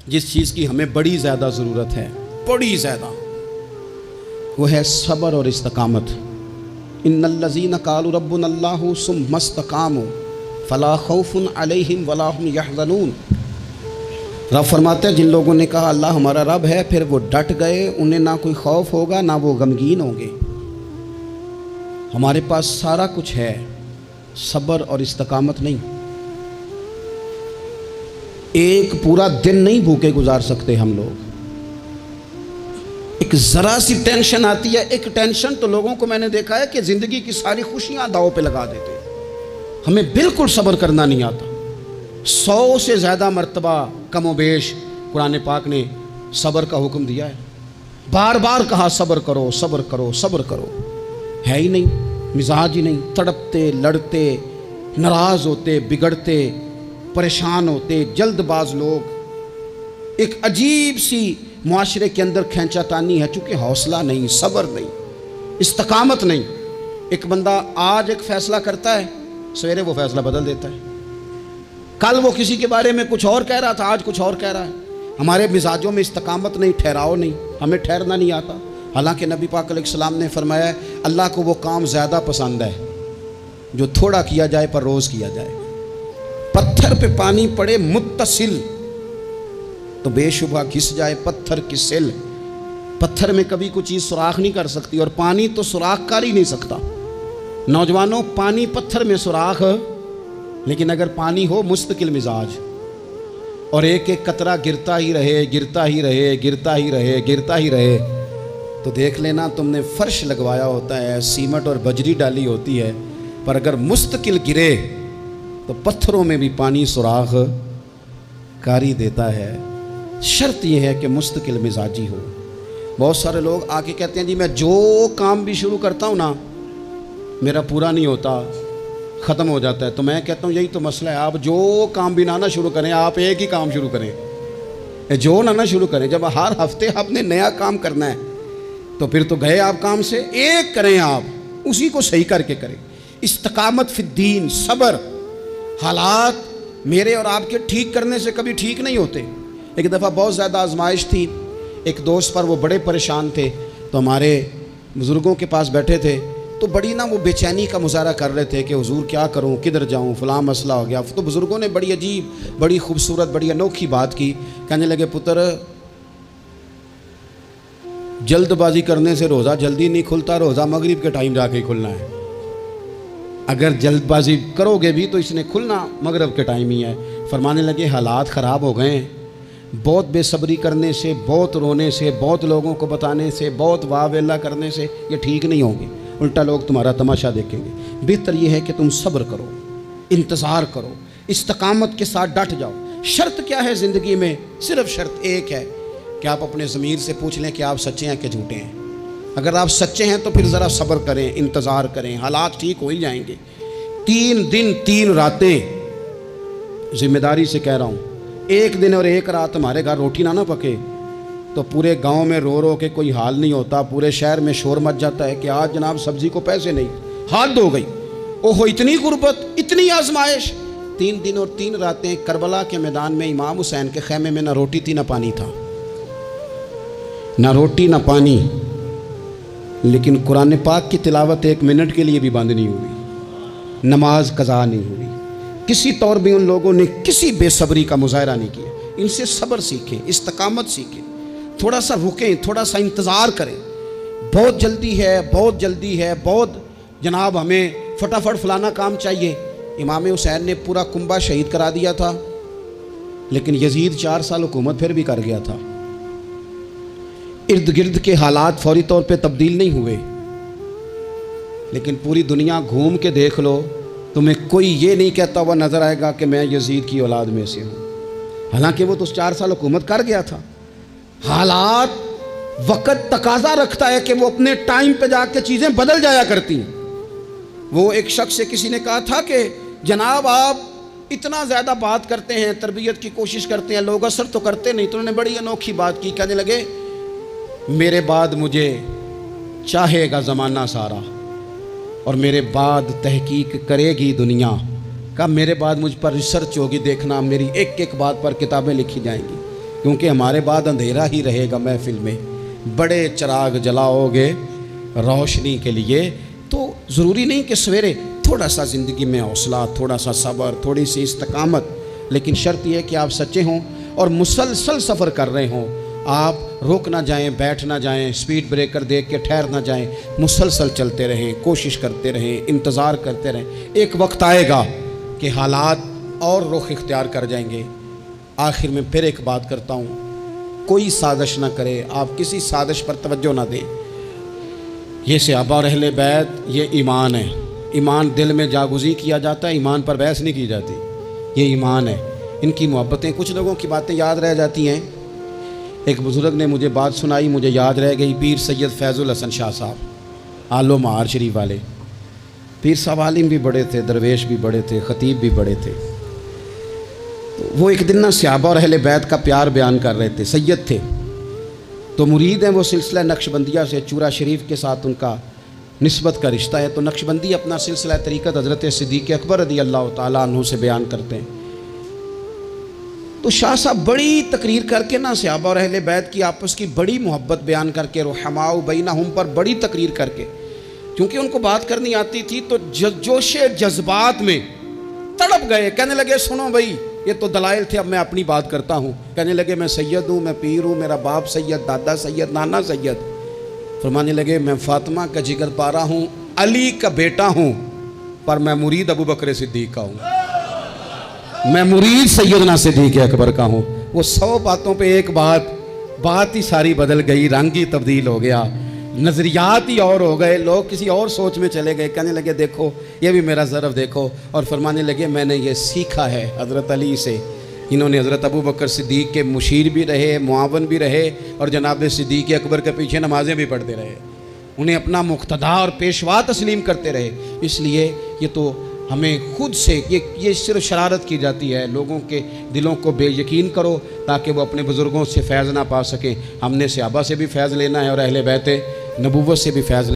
जिस चीज़ की हमें बड़ी ज़्यादा ज़रूरत है, बड़ी ज़्यादा, वो है सब्र और इस्तकामत। इन्नल्लज़ीना क़ालू रब्बुनल्लाहु सुम्मा इस्तक़ामू फ़ला खौफ़ुन अलैहिम वला हुम यहज़नून। रब फरमाते हैं जिन लोगों ने कहा अल्लाह हमारा रब है, फिर वो डट गए, उन्हें ना कोई खौफ होगा ना वो गमगीन होंगे। हमारे पास सारा कुछ है, सब्र और इस्तकामत नहीं। एक पूरा दिन नहीं भूखे गुजार सकते हम लोग। एक ज़रा सी टेंशन आती है, एक टेंशन तो लोगों को मैंने देखा है कि ज़िंदगी की सारी खुशियां दांव पे लगा देते हैं। हमें बिल्कुल सब्र करना नहीं आता। 100 से ज़्यादा मर्तबा कमोबेश कुरान पाक ने सब्र का हुक्म दिया है। बार बार कहा सब्र करो, सब्र करो, सब्र करो। है ही नहीं, मिजाज ही नहीं। तड़पते, लड़ते, नाराज़ होते, बिगड़ते, परेशान होते, जल्दबाज लोग। एक अजीब सी मुआशरे के अंदर खींचातानी है, चूँकि हौसला नहीं, सब्र नहीं, इस्तकामत नहीं। एक बंदा आज एक फ़ैसला करता है, सवेरे वो फ़ैसला बदल देता है। कल वो किसी के बारे में कुछ और कह रहा था, आज कुछ और कह रहा है। हमारे मिजाजों में इस्तकामत नहीं, ठहराव नहीं, हमें ठहरना नहीं आता। हालांकि नबी पाक अलैहिस्सलाम ने फरमाया है अल्लाह को वो काम ज़्यादा पसंद है जो थोड़ा किया जाए पर रोज़ किया जाए। पत्थर पे पानी पड़े मुत्तसिल तो बेशुबह घिस जाए पत्थर की सिल। पत्थर में कभी कोई चीज़ सुराख नहीं कर सकती और पानी तो सुराख कर ही नहीं सकता। नौजवानों, पानी पत्थर में सुराख, लेकिन अगर पानी हो मुस्तकिल मिजाज और एक एक कतरा गिरता ही रहे, गिरता ही रहे, गिरता ही रहे, गिरता ही रहे, तो देख लेना तुमने फर्श लगवाया होता है, सीमेंट और बजरी डाली होती है, पर अगर मुस्तकिल गिरे तो पत्थरों में भी पानी सुराख कर ही देता है। शर्त यह है कि मुस्तकिल मिजाजी हो। बहुत सारे लोग आके कहते हैं जी मैं जो काम भी शुरू करता हूँ ना मेरा पूरा नहीं होता, ख़त्म हो जाता है। तो मैं कहता हूँ यही तो मसला है। आप जो काम भी ना शुरू करें, आप एक ही काम शुरू करें, जो ना शुरू करें। जब हर हफ्ते आपने नया काम करना है तो फिर तो गए आप काम से। एक करें आप, उसी को सही करके करें। इस्तकामत फिद्दीन, सब्र। हालात मेरे और आपके ठीक करने से कभी ठीक नहीं होते। एक दफ़ा बहुत ज़्यादा आजमाइश थी, एक दोस्त पर, वो बड़े परेशान थे, तो हमारे बुज़ुर्गों के पास बैठे थे, तो बड़ी ना वो बेचैनी का मुजाहरा कर रहे थे कि हुजूर क्या करूं, किधर जाऊं, फ़लाँ मसला हो गया। तो बुज़ुर्गों ने बड़ी अजीब, बड़ी खूबसूरत, बड़ी अनोखी बात की। कहने लगे पुत्र, जल्दबाजी करने से रोज़ा जल्दी नहीं खुलता, रोज़ा मगरिब के टाइम जाके ही खुलना है। अगर जल्दबाजी करोगे भी तो इसने खुलना मगरिब के टाइम ही है। फरमाने लगे हालात ख़राब हो गए हैं, बहुत बेसब्री करने से, बहुत रोने से, बहुत लोगों को बताने से, बहुत वाह वेला करने से ये ठीक नहीं होंगे, उल्टा लोग तुम्हारा तमाशा देखेंगे। बेहतर यह है कि तुम सब्र करो, इंतज़ार करो, इस्तकामत के साथ डट जाओ। शर्त क्या है ज़िंदगी में? सिर्फ शर्त एक है कि आप अपने ज़मीर से पूछ लें कि आप सच्चे हैं कि झूठे हैं। अगर आप सच्चे हैं तो फिर ज़रा सब्र करें, इंतज़ार करें, हालात ठीक हो ही जाएंगे। 3 दिन 3 रातें, ज़िम्मेदारी से कह रहा हूँ, एक दिन और एक रात हमारे घर रोटी ना पके तो पूरे गांव में रो रो के कोई हाल नहीं होता। पूरे शहर में शोर मच जाता है कि आज जनाब सब्जी को पैसे नहीं, हाथ धो गई। ओहो, इतनी गुर्बत, इतनी आजमाइश। 3 दिन और 3 रातें करबला के मैदान में इमाम हुसैन के खैमे में ना रोटी थी ना पानी था, ना रोटी ना पानी, लेकिन कुरान पाक की तिलावत 1 मिनट के लिए भी बंद नहीं हुई, नमाज कज़ा नहीं हुई। किसी तौर भी उन लोगों ने किसी बेसब्री का मुजाहरा नहीं किया। इनसे सब्र सीखें, इस्तकामत सीखें, थोड़ा सा रुकें, थोड़ा सा इंतज़ार करें। बहुत जल्दी है, बहुत जल्दी है, बहुत जनाब हमें फटाफट फलाना काम चाहिए। इमाम हुसैन ने पूरा कुंबा शहीद करा दिया था, लेकिन यजीद 4 साल हुकूमत फिर भी कर गया था। इर्द गिर्द के हालात फौरी तौर पे तब्दील नहीं हुए, लेकिन पूरी दुनिया घूम के देख लो, तुम्हें कोई ये नहीं कहता हुआ नज़र आएगा कि मैं यजीद की औलाद में से हूँ। हालांकि वो तो 4 साल हुकूमत कर गया था। हालात, वक़्त तकाजा रखता है कि वो अपने टाइम पे जाके चीज़ें बदल जाया करती हैं। वो एक शख्स से किसी ने कहा था कि जनाब आप इतना ज़्यादा बात करते हैं, तरबियत की कोशिश करते हैं, लोग असर तो करते नहीं। तो उन्होंने बड़ी अनोखी बात की, कहने लगे मेरे बाद मुझे चाहेगा ज़माना सारा और मेरे बाद तहकीक करेगी दुनिया का, मेरे बाद मुझ पर रिसर्च होगी, देखना मेरी एक एक बात पर किताबें लिखी जाएंगी। क्योंकि हमारे बाद अंधेरा ही रहेगा महफिल में। बड़े चिराग जलाओगे रोशनी के लिए, तो ज़रूरी नहीं कि सवेरे थोड़ा सा ज़िंदगी में हौसला, थोड़ा सा सब्र, थोड़ी सी इस्तकामत, लेकिन शर्त यह कि आप सच्चे हों और मुसलसल सफ़र कर रहे हों। आप रुक ना जाएं, बैठ ना जाएं, स्पीड ब्रेकर देख के ठहर ना जाएं, मुसलसल चलते रहें, कोशिश करते रहें, इंतज़ार करते रहें। एक वक्त आएगा कि हालात और रुख इख्तियार कर जाएंगे। आखिर में फिर एक बात करता हूँ, कोई साजिश ना करे, आप किसी साजिश पर तवज्जो ना दें। ये सहाबा और अहले बैत ये ईमान है। ईमान दिल में जागुज़ी किया जाता है, ईमान पर बहस नहीं की जाती। ये ईमान है। इनकी मोहब्बतें, कुछ लोगों की बातें याद रह जाती हैं। एक बुज़ुर्ग ने मुझे बात सुनाई, मुझे याद रह गई। पीर सैयद फैज़ुल हसन शाह साहब, आलो महार शरीफ वाले पीर साहब, आलिम भी बड़े थे, दरवेश भी बड़े थे, ख़तीब भी बड़े थे। तो वो एक दिन ना सहाबा और अहले बैत का प्यार बयान कर रहे थे। सैयद थे तो मुरीद हैं वो, सिलसिला नक्शबंदिया से, चूरा शरीफ के साथ उनका निस्बत का रिश्ता है। तो नक्शबंदी अपना सिलसिला तरीक़त हज़रत सिद्दीक़ अकबर रज़ी अल्लाह ताला अन्हु से बयान करते हैं। तो शाह साहब बड़ी तकरीर करके ना सहाबा और अहले बैत की आपस की बड़ी मोहब्बत बयान करके, रुहमाउ बैनहुम पर बड़ी तकरीर करके, क्योंकि उनको बात करनी आती थी, तो जोशे जज्बात में तड़प गए। कहने लगे सुनो भाई, ये तो दलाइल थे, अब मैं अपनी बात करता हूँ। कहने लगे मैं सैयद हूँ, मैं पीर हूँ, मेरा बाप सैयद, दादा सैयद, नाना सैयद। फरमाने लगे मैं फातिमा का जिगर पारा हूँ, अली का बेटा हूँ, पर मैं मुरीद अबू बकर सिद्दीक़ का हूँ, मैं मुरीद सैयदना सिद्दीक़ अकबर का हूँ। वो 100 बातों पे एक बात ही सारी बदल गई, रंग ही तब्दील हो गया, नज़रियात ही और हो गए, लोग किसी और सोच में चले गए। कहने लगे देखो ये भी मेरा ज़रफ़ देखो। और फरमाने लगे मैंने ये सीखा है हज़रत अली से। इन्होंने हज़रत अबू बकर सिद्दीक़ के मुशीर भी रहे, मुआवन भी रहे, और जनाब सिद्दीक़ अकबर के पीछे नमाज़ें भी पढ़ते रहे, उन्हें अपना मुक़्तदा और पेशवा तस्लीम करते रहे। इसलिए ये तो हमें खुद से ये सिर्फ शरारत की जाती है, लोगों के दिलों को बेयकीन करो ताकि वो अपने बुज़ुर्गों से फैज़ ना पा सकें। हमने सहाबा से भी फैज़ लेना है और अहले बैत नबुव्वत से भी फैज़